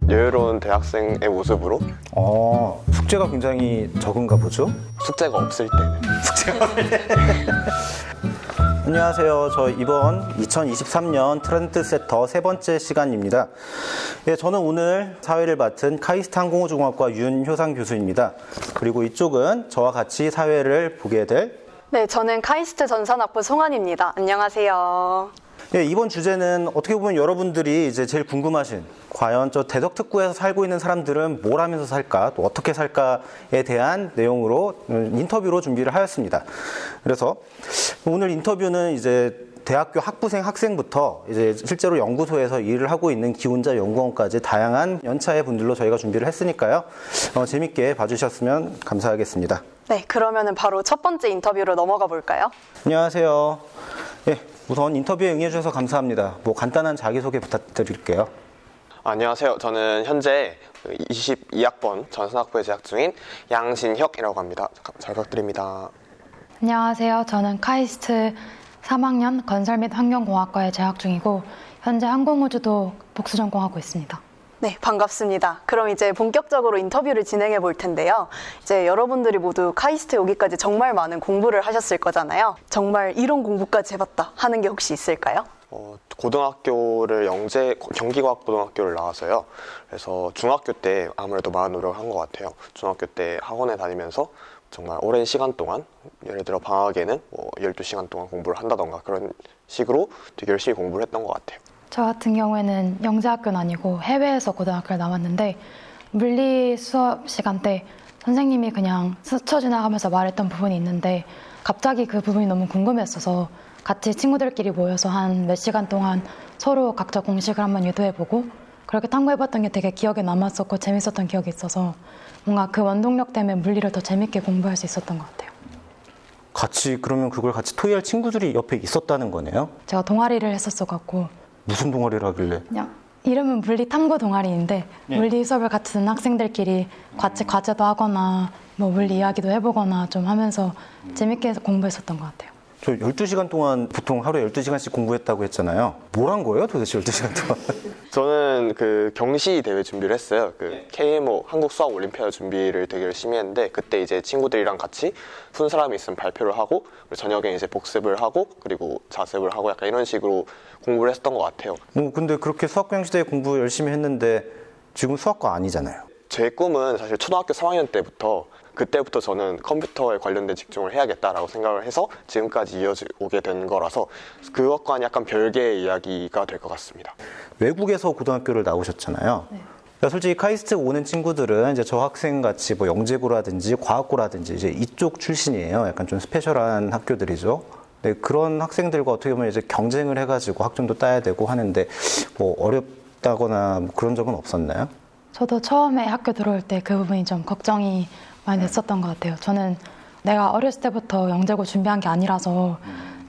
여유로운 대학생의 모습으로. 숙제가 굉장히 적은가 보죠? 숙제가 없을 때는. 안녕하세요. 저 이번 2023년 트렌드세터 세 번째 시간입니다. 네, 저는 오늘 사회를 맡은 카이스트 항공우주공학과 윤효상 교수입니다. 그리고 이쪽은 저와 같이 사회를 보게 될 네, 저는 카이스트 전산학부 송한입니다. 안녕하세요. 네, 이번 주제는 어떻게 보면 여러분들이 이제 제일 궁금하신 과연 저 대덕특구에서 살고 있는 사람들은 뭘 하면서 살까, 또 어떻게 살까에 대한 내용으로 인터뷰로 준비를 하였습니다. 그래서 오늘 인터뷰는 이제 대학교 학부생 학생부터 이제 실제로 연구소에서 일을 하고 있는 기혼자 연구원까지 다양한 연차의 분들로 저희가 준비를 했으니까요. 재밌게 봐주셨으면 감사하겠습니다. 네, 그러면은 바로 첫 번째 인터뷰로 넘어가 볼까요? 안녕하세요. 예, 우선 인터뷰에 응해주셔서 감사합니다. 간단한 자기소개 부탁드릴게요. 안녕하세요. 저는 현재 22학번 전산학부에 재학 중인 양진혁이라고 합니다. 잘 부탁드립니다. 안녕하세요. 저는 카이스트 3학년 건설 및 환경공학과에 재학 중이고 현재 항공우주도 복수 전공하고 있습니다. 네, 반갑습니다. 그럼 이제 본격적으로 인터뷰를 진행해 볼 텐데요. 이제 여러분들이 모두 카이스트 오기까지 정말 많은 공부를 하셨을 거잖아요. 정말 이런 공부까지 해봤다 하는 게 혹시 있을까요? 고등학교를 경기과학고등학교를 나와서요. 그래서 중학교 때 아무래도 많은 노력을 한 것 같아요. 중학교 때 학원에 다니면서 정말 오랜 시간 동안, 예를 들어 방학에는 12시간 동안 공부를 한다던가 그런 식으로 되게 열심히 공부를 했던 것 같아요. 저 같은 경우에는 영재학교는 아니고 해외에서 고등학교를 나왔는데 물리 수업 시간 때 선생님이 그냥 스쳐 지나가면서 말했던 부분이 있는데 갑자기 그 부분이 너무 궁금했어서 같이 친구들끼리 모여서 한 몇 시간 동안 서로 각자 공식을 한번 유도해보고 그렇게 탐구해봤던 게 되게 기억에 남았었고 재밌었던 기억이 있어서 뭔가 그 원동력 때문에 물리를 더 재밌게 공부할 수 있었던 것 같아요. 그러면 그걸 같이 토의할 친구들이 옆에 있었다는 거네요? 제가 동아리를 했었어갖고 무슨 동아리를 하길래? 그냥 이름은 물리 탐구 동아리인데 네. 물리 수업을 같이 듣는 학생들끼리 같이 과제도 하거나 물리 이야기도 해보거나 좀 하면서 재밌게 공부했었던 것 같아요. 저 12시간 동안 보통 하루에 12시간씩 공부했다고 했잖아요. 뭘 한 거예요 도대체 12시간 동안? 저는 그 경시 대회 준비를 했어요. KMO 한국 수학 올림피아드 준비를 되게 열심히 했는데 그때 이제 친구들이랑 같이 푼 사람이 있으면 발표를 하고 그리고 저녁에 이제 복습을 하고 그리고 자습을 하고 약간 이런 식으로 공부를 했던 것 같아요. 근데 그렇게 수학경시대에 공부 열심히 했는데 지금 수학과 아니잖아요. 제 꿈은 사실 초등학교 3학년 때부터 그때부터 저는 컴퓨터에 관련된 직종을 해야겠다라고 생각을 해서 지금까지 이어오게 된 거라서 그것과는 약간 별개의 이야기가 될 것 같습니다. 외국에서 고등학교를 나오셨잖아요. 네. 그러니까 솔직히 카이스트 오는 친구들은 이제 저 학생 같이 영재고라든지 과학고라든지 이제 이쪽 출신이에요. 약간 좀 스페셜한 학교들이죠. 네, 그런 학생들과 어떻게 보면 이제 경쟁을 해가지고 학점도 따야 되고 하는데 어렵다거나 그런 적은 없었나요? 저도 처음에 학교 들어올 때 그 부분이 좀 걱정이 많이 됐었던 것 같아요. 저는 내가 어렸을 때부터 영재고 준비한 게 아니라서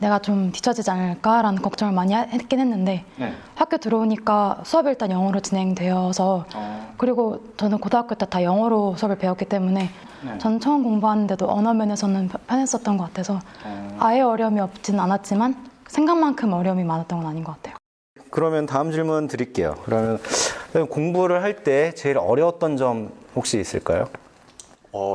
내가 좀 뒤처지지 않을까라는 걱정을 많이 했긴 했는데 네. 학교 들어오니까 수업이 일단 영어로 진행되어서 그리고 저는 고등학교 때 다 영어로 수업을 배웠기 때문에 전 처음 공부하는데도 언어 면에서는 편했었던 것 같아서 아예 어려움이 없지는 않았지만 생각만큼 어려움이 많았던 건 아닌 것 같아요. 그러면 다음 질문 드릴게요. 그러면 공부를 할 때 제일 어려웠던 점 혹시 있을까요?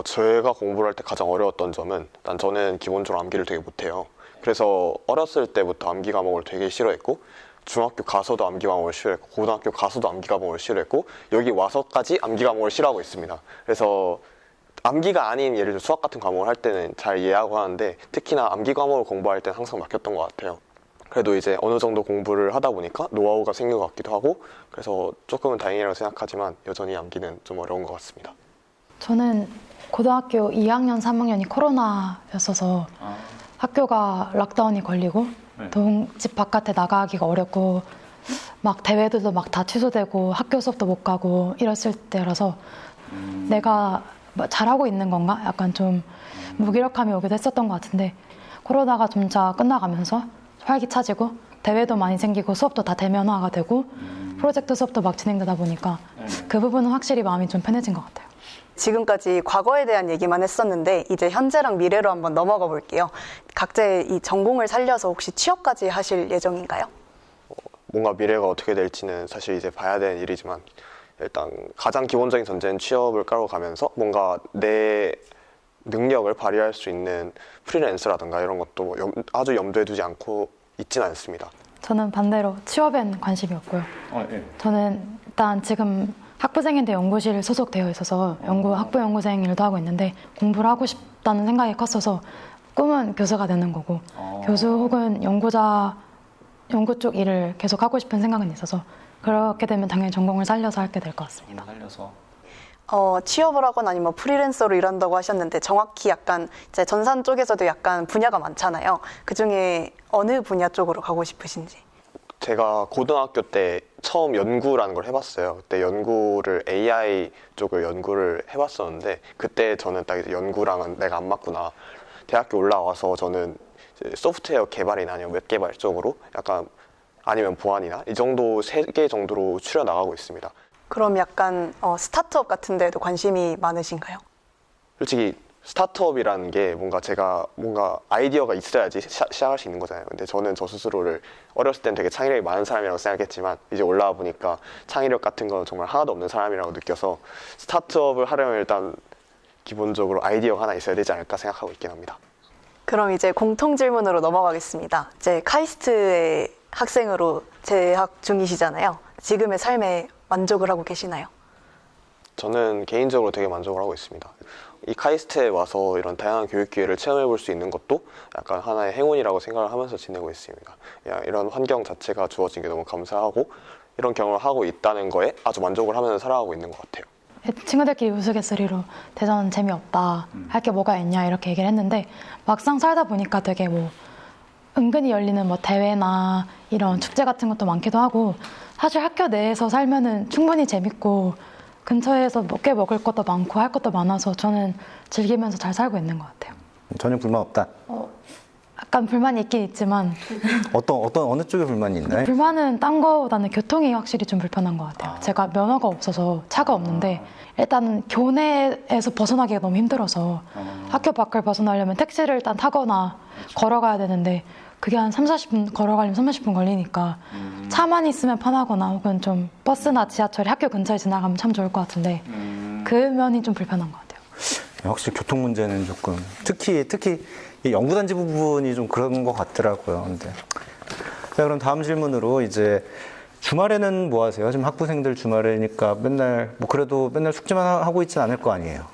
제가 공부를 할 때 가장 어려웠던 점은 일단 저는 기본적으로 암기를 되게 못해요. 그래서 어렸을 때부터 암기 과목을 되게 싫어했고 중학교 가서도 암기 과목을 싫어했고 고등학교 가서도 암기 과목을 싫어했고 여기 와서까지 암기 과목을 싫어하고 있습니다. 그래서 암기가 아닌 예를 들어 수학 같은 과목을 할 때는 잘 이해하고 하는데 특히나 암기 과목을 공부할 때는 항상 막혔던 것 같아요. 그래도 이제 어느 정도 공부를 하다 보니까 노하우가 생긴 것 같기도 하고 그래서 조금은 다행이라고 생각하지만 여전히 암기는 좀 어려운 것 같습니다. 저는 고등학교 2학년, 3학년이 코로나였어서 학교가 락다운이 걸리고 집 바깥에 나가기가 어렵고 막 대회들도 막 다 취소되고 학교 수업도 못 가고 이랬을 때라서 내가 잘하고 있는 건가? 약간 좀 무기력함이 오기도 했었던 것 같은데 코로나가 점차 끝나가면서 활기차지고 대회도 많이 생기고 수업도 다 대면화가 되고 프로젝트 수업도 막 진행되다 보니까 그 부분은 확실히 마음이 좀 편해진 것 같아요. 지금까지 과거에 대한 얘기만 했었는데 이제 현재랑 미래로 한번 넘어가 볼게요. 각자의 이 전공을 살려서 혹시 취업까지 하실 예정인가요? 뭔가 미래가 어떻게 될지는 사실 이제 봐야 되는 일이지만 일단 가장 기본적인 전제는 취업을 깔고 가면서 뭔가 내 능력을 발휘할 수 있는 프리랜서라든가 이런 것도 아주 염두에 두지 않고 있지는 않습니다. 저는 반대로 취업엔 관심이 없고요. 저는 일단 지금 학부생인데 연구실 소속되어 있어서 학부 연구생 일도 하고 있는데 공부를 하고 싶다는 생각이 컸어서 꿈은 교수가 되는 거고 교수 혹은 연구 쪽 일을 계속 하고 싶은 생각은 있어서 그렇게 되면 당연히 전공을 살려서 하게 될 것 같습니다. 취업을 하거나 아니면 프리랜서로 일한다고 하셨는데 정확히 약간 이제 전산 쪽에서도 약간 분야가 많잖아요. 그 중에 어느 분야 쪽으로 가고 싶으신지? 제가 고등학교 때 처음 연구라는 걸 해봤어요. 그때 연구를 AI 쪽을 연구를 해봤었는데 그때 저는 딱 이제 연구랑은 내가 안 맞구나. 대학교 올라와서 저는 이제 소프트웨어 개발이나 아니면 웹 개발 쪽으로 약간 아니면 보안이나 이 정도 3개 정도로 추려 나가고 있습니다. 그럼 약간 스타트업 같은 데도 관심이 많으신가요? 솔직히 스타트업이라는 게 제가 아이디어가 있어야지 시작할 수 있는 거잖아요. 근데 저는 저 스스로를 어렸을 땐 되게 창의력이 많은 사람이라고 생각했지만 이제 올라와 보니까 창의력 같은 건 정말 하나도 없는 사람이라고 느껴서 스타트업을 하려면 일단 기본적으로 아이디어가 하나 있어야 되지 않을까 생각하고 있긴 합니다. 그럼 이제 공통 질문으로 넘어가겠습니다. 이제 카이스트의 학생으로 재학 중이시잖아요. 지금의 삶에 만족을 하고 계시나요? 저는 개인적으로 되게 만족을 하고 있습니다. 이 카이스트에 와서 이런 다양한 교육 기회를 체험해 볼 수 있는 것도 약간 하나의 행운이라고 생각을 하면서 지내고 있습니다. 이런 환경 자체가 주어진 게 너무 감사하고 이런 경험을 하고 있다는 거에 아주 만족을 하면서 살아가고 있는 것 같아요. 친구들끼리 우스갯소리로 대전 재미없다, 할 게 뭐가 있냐 이렇게 얘기를 했는데 막상 살다 보니까 되게 은근히 열리는 대회나 이런 축제 같은 것도 많기도 하고 사실 학교 내에서 살면은 충분히 재밌고 근처에서 꽤 먹을 것도 많고 할 것도 많아서 저는 즐기면서 잘 살고 있는 것 같아요. 전혀 불만 없다. 약간 불만이 있긴 있지만 어느 쪽에 불만이 있나요? 불만은 딴 거보다는 교통이 확실히 좀 불편한 것 같아요. 제가 면허가 없어서 차가 없는데 일단은 교내에서 벗어나기가 너무 힘들어서 학교 밖을 벗어나려면 택시를 일단 타거나 걸어가야 되는데 그게 한 30, 40분 걸어가려면 30분 걸리니까 차만 있으면 편하거나 혹은 좀 버스나 지하철이 학교 근처에 지나가면 참 좋을 것 같은데 그 면이 좀 불편한 것 같아요. 확실히 교통 문제는 조금 특히 이 연구단지 부분이 좀 그런 것 같더라고요. 근데 자, 그럼 다음 질문으로 이제 주말에는 뭐 하세요? 지금 학부생들 주말이니까 맨날 그래도 맨날 숙제만 하고 있진 않을 거 아니에요.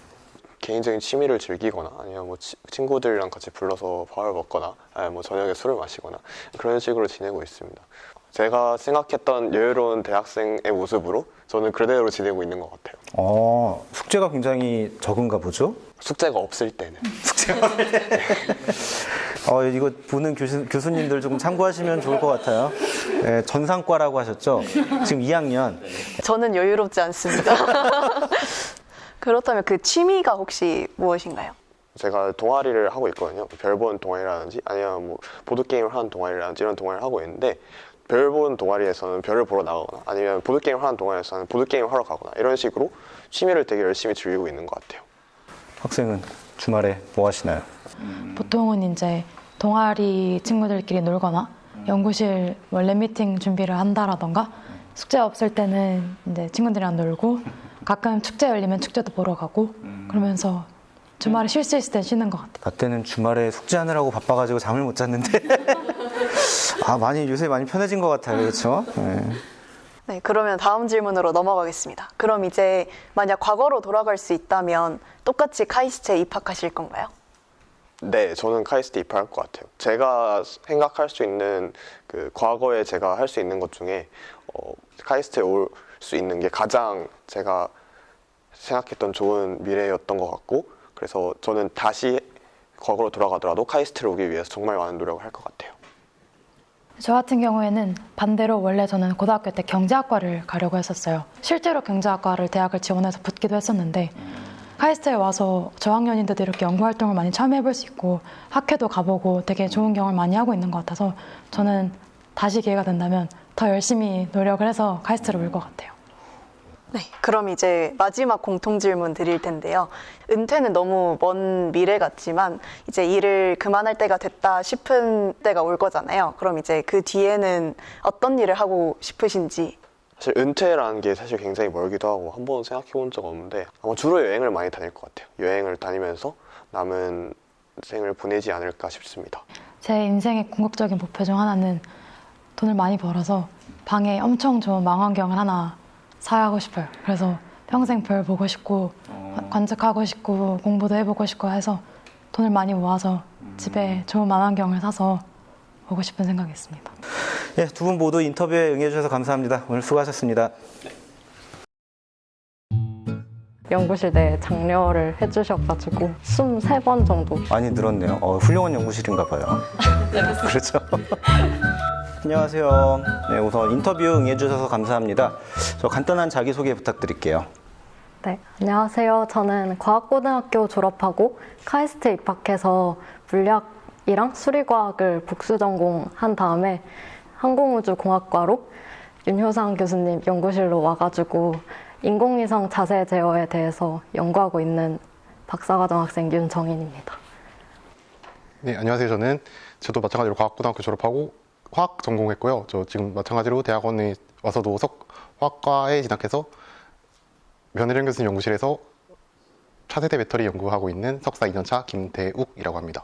개인적인 취미를 즐기거나 아니면 친구들이랑 같이 불러서 밥을 먹거나 아니면 저녁에 술을 마시거나 그런 식으로 지내고 있습니다. 제가 생각했던 여유로운 대학생의 모습으로 저는 그대로 지내고 있는 것 같아요. 숙제가 굉장히 적은가 보죠? 숙제가 없을 때는. 이거 보는 교수님들 조금 참고하시면 좋을 것 같아요. 네, 전상과라고 하셨죠? 지금 2학년. 저는 여유롭지 않습니다. 그렇다면 그 취미가 혹시 무엇인가요? 제가 동아리를 하고 있거든요. 별본 동아리라든지 아니면 보드게임을 하는 동아리라든지 이런 동아리를 하고 있는데 별본 동아리에서는 별을 보러 나가거나 아니면 보드게임을 하는 동아리에서는 보드게임을 하러 가거나 이런 식으로 취미를 되게 열심히 즐기고 있는 것 같아요. 학생은 주말에 뭐 하시나요? 보통은 이제 동아리 친구들끼리 놀거나 연구실 랩 미팅 준비를 한다라던가 숙제 없을 때는 이제 친구들이랑 놀고 가끔 축제 열리면 축제도 보러 가고 그러면서 주말에 쉴 수 있을 땐 쉬는 것 같아요. 나 때는 주말에 숙제하느라고 바빠가지고 잠을 못 잤는데 요새 많이 편해진 것 같아요. 그렇죠? 네, 그러면 다음 질문으로 넘어가겠습니다. 그럼 이제 만약 과거로 돌아갈 수 있다면 똑같이 카이스트에 입학하실 건가요? 네, 저는 카이스트 입학할 것 같아요. 제가 생각할 수 있는 과거에 제가 할 수 있는 것 중에 카이스트에 올 수 있는 게 가장 제가 생각했던 좋은 미래였던 것 같고 그래서 저는 다시 과거로 돌아가더라도 카이스트를 오기 위해서 정말 많은 노력을 할 것 같아요. 저 같은 경우에는 반대로 원래 저는 고등학교 때 경제학과를 가려고 했었어요. 실제로 경제학과를 대학을 지원해서 붙기도 했었는데 카이스트에 와서 저학년인데도 이렇게 연구활동을 많이 참여해볼 수 있고 학회도 가보고 되게 좋은 경험을 많이 하고 있는 것 같아서 저는 다시 기회가 된다면 더 열심히 노력을 해서 카이스트를 올 것 같아요. 네, 그럼 이제 마지막 공통 질문 드릴 텐데요. 은퇴는 너무 먼 미래 같지만 이제 일을 그만할 때가 됐다 싶은 때가 올 거잖아요. 그럼 이제 그 뒤에는 어떤 일을 하고 싶으신지? 사실 은퇴라는 게 사실 굉장히 멀기도 하고 한 번도 생각해 본 적 없는데 아마 주로 여행을 많이 다닐 것 같아요. 여행을 다니면서 남은 생을 보내지 않을까 싶습니다. 제 인생의 궁극적인 목표 중 하나는 돈을 많이 벌어서 방에 엄청 좋은 망원경을 하나 사야 하고 싶어요. 그래서 평생 별 보고 싶고 관측하고 싶고 공부도 해보고 싶고 해서 돈을 많이 모아서 집에 좋은 망원경을 사서 보고 싶은 생각이 있습니다. 예, 두 분 모두 인터뷰에 응해주셔서 감사합니다. 오늘 수고하셨습니다. 연구실 내 장려를 해주셔가지고 23번 정도. 많이 늘었네요. 훌륭한 연구실인가 봐요. 그렇죠. 안녕하세요. 네, 우선 인터뷰 응해주셔서 감사합니다. 저 간단한 자기소개 부탁드릴게요. 네, 안녕하세요. 저는 과학고등학교 졸업하고 카이스트 입학해서 물리학이랑 수리과학을 복수 전공한 다음에 항공우주공학과로 윤효상 교수님 연구실로 와가지고 인공위성 자세 제어에 대해서 연구하고 있는 박사과정 학생 윤정인입니다. 네, 안녕하세요. 저도 마찬가지로 과학고등학교 졸업하고 화학 전공했고요. 저 지금 마찬가지로 대학원에 와서도 화학과에 진학해서 변혜령 교수님 연구실에서 차세대 배터리 연구하고 있는 석사 2년차 김대욱이라고 합니다.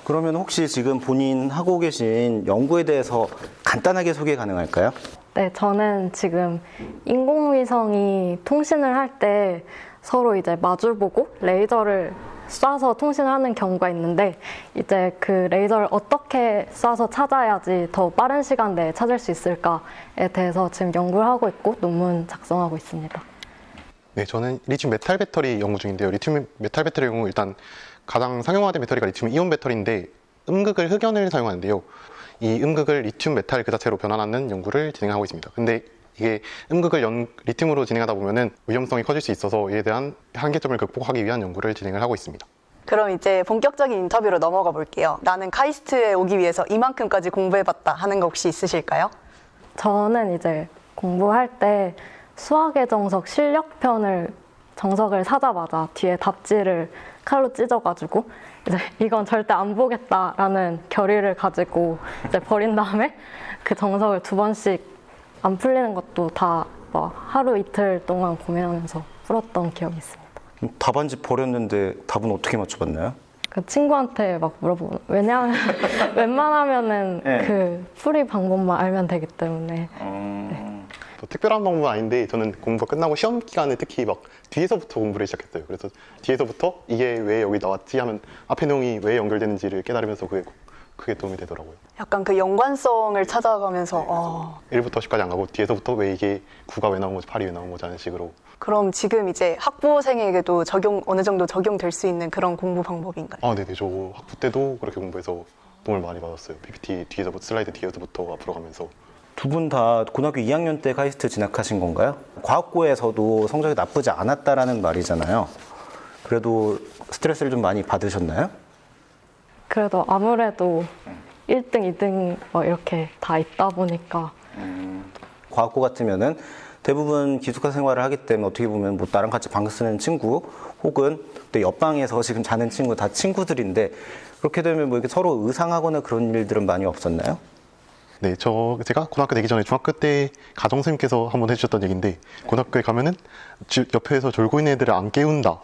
그러면 혹시 지금 본인 하고 계신 연구에 대해서 간단하게 소개 가능할까요? 네, 저는 지금 인공위성이 통신을 할 때 서로 이제 마주보고 레이저를 쏴서 통신을 하는 경우가 있는데 이제 그 레이저를 어떻게 쏴서 찾아야지 더 빠른 시간 내에 찾을 수 있을까에 대해서 지금 연구를 하고 있고 논문 작성하고 있습니다. 네, 저는 리튬 메탈 배터리 연구 중인데요. 리튬 메탈 배터리 연구 일단 가장 상용화된 배터리가 리튬 이온 배터리인데 음극을 흑연을 사용하는데요. 이 음극을 리튬 메탈 그 자체로 변환하는 연구를 진행하고 있습니다. 근데 이게 음극을 리튬으로 진행하다 보면은 위험성이 커질 수 있어서 이에 대한 한계점을 극복하기 위한 연구를 진행을 하고 있습니다. 그럼 이제 본격적인 인터뷰로 넘어가 볼게요. 나는 카이스트에 오기 위해서 이만큼까지 공부해봤다 하는 거 혹시 있으실까요? 저는 이제 공부할 때 수학의 정석 실력편을 정석을 사자마자 뒤에 답지를 칼로 찢어가지고 이제 이건 절대 안 보겠다라는 결의를 가지고 이제 버린 다음에 그 정석을 2번씩 안 풀리는 것도 다 뭐 하루 이틀 동안 고민하면서 풀었던 기억이 있습니다. 답안지 버렸는데 답은 어떻게 맞춰봤나요? 그 친구한테 막 물어보고 왜냐하면 웬만하면은 네. 그 풀이 방법만 알면 되기 때문에 특별한 방법은 아닌데 저는 공부가 끝나고 시험 기간에 특히 막 뒤에서부터 공부를 시작했어요. 그래서 뒤에서부터 이게 왜 여기 나왔지 하면 앞에 내용이 왜 연결되는지를 깨달으면서 그게 도움이 되더라고요. 약간 그 연관성을 찾아가면서 1부터 10까지 안 가고 뒤에서부터 왜 이게 9가 왜 나온 거지, 8이 왜 나온 거지 하는 식으로. 그럼 지금 이제 학부생에게도 어느 정도 적용될 수 있는 그런 공부 방법인가요? 네네. 저 학부 때도 그렇게 공부해서 도움을 많이 받았어요. PPT 뒤에서부터 슬라이드 뒤에서부터 앞으로 가면서. 두 분 다 고등학교 2학년 때 카이스트 진학하신 건가요? 과학고에서도 성적이 나쁘지 않았다라는 말이잖아요. 그래도 스트레스를 좀 많이 받으셨나요? 그래도 아무래도 1등, 2등 뭐 이렇게 다 있다 보니까 과학고 같으면은 대부분 기숙사 생활을 하기 때문에 어떻게 보면 뭐 나랑 같이 방 쓰는 친구 혹은 또 옆방에서 지금 자는 친구 다 친구들인데 그렇게 되면 뭐 이렇게 서로 의상하거나 그런 일들은 많이 없었나요? 네, 제가 고등학교 되기 전에 중학교 때 가정 선생님께서 한번 해주셨던 얘기인데 고등학교에 가면은 옆에서 졸고 있는 애들을 안 깨운다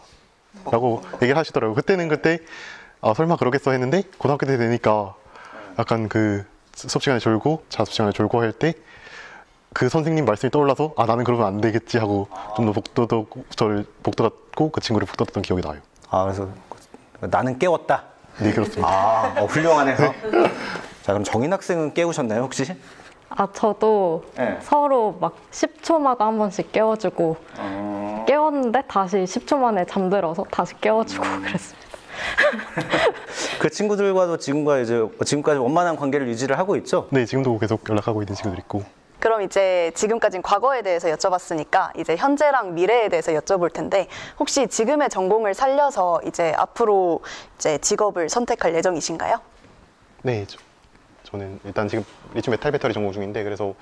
라고 얘기를 하시더라고요. 그때 설마 그러겠어 했는데 고등학교 때 되니까 약간 그 수업 시간에 졸고 자습 시간에 졸고 할 때 그 선생님 말씀이 떠올라서 나는 그러면 안 되겠지 하고 좀 더 복돋았고 그 친구를 복돋았던 기억이 나요. 그래서 나는 깨웠다. 네, 그렇습니다. 훌륭하네요. 자, 그럼 정인 학생은 깨우셨나요, 혹시? 저도 네. 서로 막 10초마다 한 번씩 깨워주고 깨웠는데 다시 10초 만에 잠들어서 다시 깨워주고 그랬습니다. 그 친구들과도 지금까지 원만한 관계를 유지를 하고 있죠? 네, 지금도 계속 연락하고 있는 친구들 있고. 그럼 이제 지금까지는 과거에 대해서 여쭤봤으니까 이제 현재랑 미래에 대해서 여쭤볼 텐데 혹시 지금의 전공을 살려서 이제 앞으로 이제 직업을 선택할 예정이신가요? 네, 저는 일단 지금 리튬 메탈 배터리 전공 중인데 그래서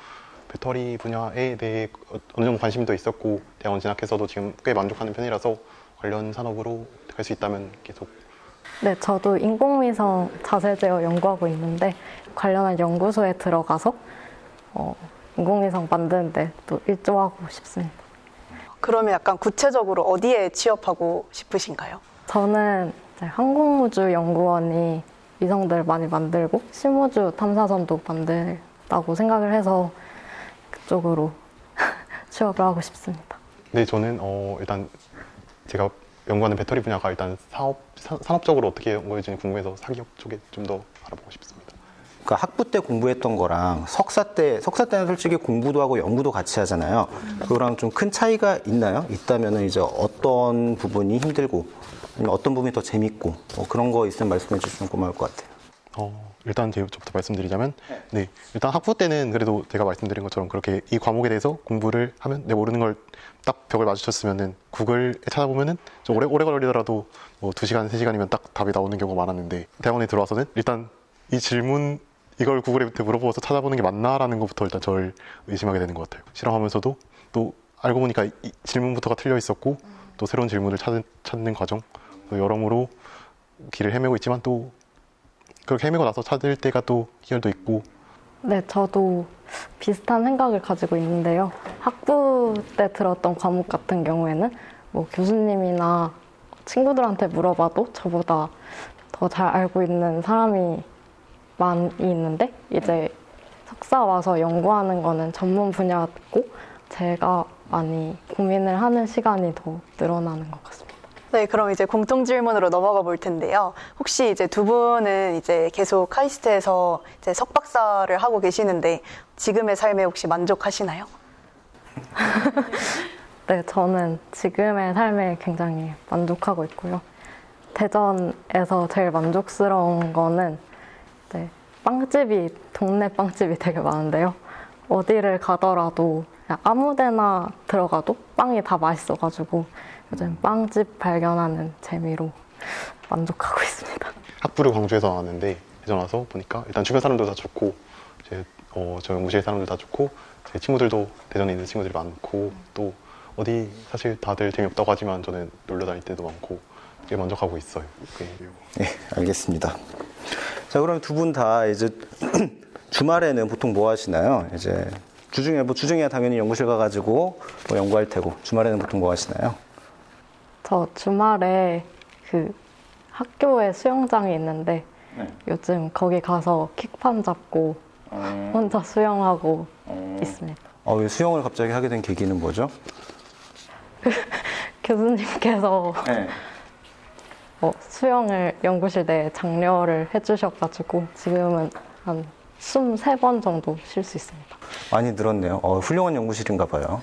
배터리 분야에 대해 어느 정도 관심도 있었고 대학원 진학해서도 지금 꽤 만족하는 편이라서 관련 산업으로 갈 수 있다면 계속. 네, 저도 인공위성 자세 제어 연구하고 있는데 관련한 연구소에 들어가서 인공위성 만드는데 또 일조하고 싶습니다. 그러면 약간 구체적으로 어디에 취업하고 싶으신가요? 저는 이제 항공우주연구원이 위성들 많이 만들고 심우주 탐사선도 만들다고 생각을 해서 그쪽으로 취업을 하고 싶습니다. 네, 저는 일단 제가 연구하는 배터리 분야가 일단 산업적으로 어떻게 연구해지는지 궁금해서 사기업 쪽에 좀 더 알아보고 싶습니다. 그러니까 학부 때 공부했던 거랑 석사 때는 솔직히 공부도 하고 연구도 같이 하잖아요. 그거랑 좀 큰 차이가 있나요? 있다면은 이제 어떤 부분이 힘들고 아니면 어떤 부분이 더 재밌고 뭐 그런 거 있으면 말씀해 주시면 고마울 것 같아요. 일단 저부터 말씀드리자면, 네, 일단 학부 때는 그래도 제가 말씀드린 것처럼 그렇게 이 과목에 대해서 공부를 하면 내 모르는 걸 딱 벽을 마주쳤으면은 구글에 찾아보면은 좀 오래 걸리더라도 뭐 2시간, 3시간이면 딱 답이 나오는 경우가 많았는데 대학원에 들어와서는 일단 이걸 구글에 물어보고서 찾아보는 게 맞나라는 것부터 일단 저를 의심하게 되는 것 같아요. 실험하면서도 또 알고 보니까 이 질문부터가 틀려 있었고 또 새로운 질문을 찾는 과정, 또 여러모로 길을 헤매고 있지만 또 그렇게 헤매고 나서 찾을 때가 또 희열도 있고. 네, 저도 비슷한 생각을 가지고 있는데요. 학부 때 들었던 과목 같은 경우에는 뭐 교수님이나 친구들한테 물어봐도 저보다 더 잘 알고 있는 사람이 많이 있는데 이제 석사 와서 연구하는 거는 전문 분야고 제가 많이 고민을 하는 시간이 더 늘어나는 것 같습니다. 네, 그럼 이제 공통 질문으로 넘어가 볼 텐데요. 혹시 이제 두 분은 이제 계속 카이스트에서 이제 석박사를 하고 계시는데 지금의 삶에 혹시 만족하시나요? 네, 저는 지금의 삶에 굉장히 만족하고 있고요. 대전에서 제일 만족스러운 거는 동네 빵집이 되게 많은데요. 어디를 가더라도 그냥 아무 데나 들어가도 빵이 다 맛있어가지고 요즘 빵집 발견하는 재미로 만족하고 있습니다. 학부를 광주에서 나왔는데 대전 와서 보니까 일단 주변 사람들 다 좋고 저 연구실 사람들 다 좋고 제 친구들도 대전에 있는 친구들이 많고 또 어디 사실 다들 재미없다고 하지만 저는 놀러 다닐 때도 많고 되게 만족하고 있어요. 네, 알겠습니다. 자, 그럼 두 분 다 이제 주말에는 보통 뭐 하시나요? 이제 주중에 당연히 연구실 가가지고 뭐 연구할 테고 주말에는 보통 뭐 하시나요? 저 주말에 그 학교에 수영장이 있는데 요즘 거기 가서 킥판 잡고 혼자 수영하고 있습니다. 왜 수영을 갑자기 하게 된 계기는 뭐죠? 교수님께서 네. 수영을 연구실 내에 장려를 해주셔가지고 지금은 한 23번 정도 쉴 수 있습니다. 많이 늘었네요. 훌륭한 연구실인가 봐요.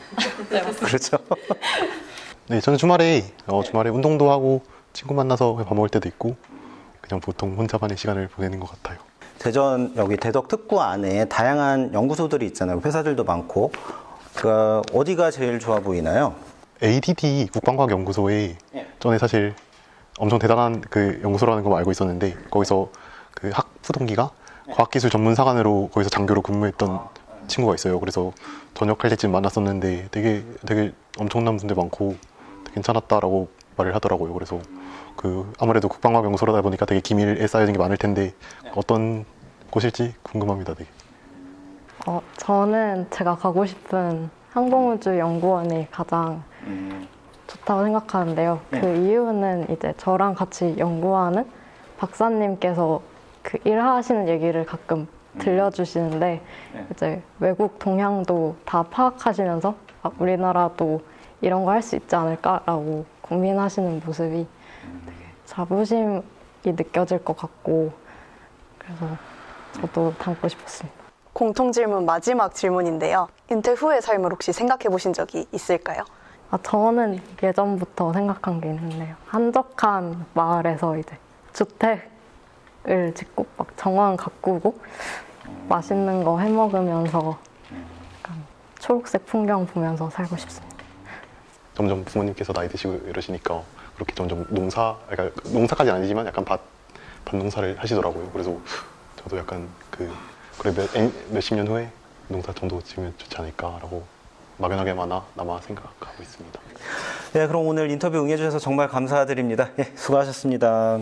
네, 그렇죠. 네, 저는 주말에 운동도 하고 친구 만나서 밥 먹을 때도 있고 그냥 보통 혼자만의 시간을 보내는 것 같아요. 대전 여기 대덕 특구 안에 다양한 연구소들이 있잖아요. 회사들도 많고. 그러니까 어디가 제일 좋아 보이나요? ADD 국방과학연구소에 전에 사실 엄청 대단한 그 연구소라는 거 알고 있었는데 거기서 그 학부 동기가 과학기술 전문사관으로 거기서 장교로 근무했던 친구가 있어요. 그래서 전역할 때쯤 만났었는데 되게 엄청난 분들 많고 되게 괜찮았다라고 말을 하더라고요. 그래서 그 아무래도 국방과학연구소라다 보니까 되게 기밀에 쌓여진 게 많을 텐데 어떤 곳일지 궁금합니다. 되게. 저는 제가 가고 싶은 항공우주연구원이 가장 좋다고 생각하는데요. 그 이유는 이제 저랑 같이 연구하는 박사님께서 그 일하시는 얘기를 가끔 들려주시는데 이제 외국 동향도 다 파악하시면서 우리나라도 이런 거 할 수 있지 않을까라고 고민하시는 모습이 되게 자부심이 느껴질 것 같고 그래서 저도 담고 싶었습니다. 공통 질문 마지막 질문인데요. 은퇴 후의 삶을 혹시 생각해 보신 적이 있을까요? 저는 예전부터 생각한 게 있는데요. 한적한 마을에서 이제 주택을 짓고 막 정원 가꾸고 맛있는 거 해 먹으면서 약간 초록색 풍경 보면서 살고 싶습니다. 점점 부모님께서 나이 드시고 이러시니까 그렇게 점점 그러니까 농사까지는 아니지만 약간 밭 농사를 하시더라고요. 그래서 저도 약간 그래 몇십 년 후에 농사 정도 지으면 좋지 않을까라고 막연하게나마 생각하고 있습니다. 네, 그럼 오늘 인터뷰 응해주셔서 정말 감사드립니다. 수고하셨습니다.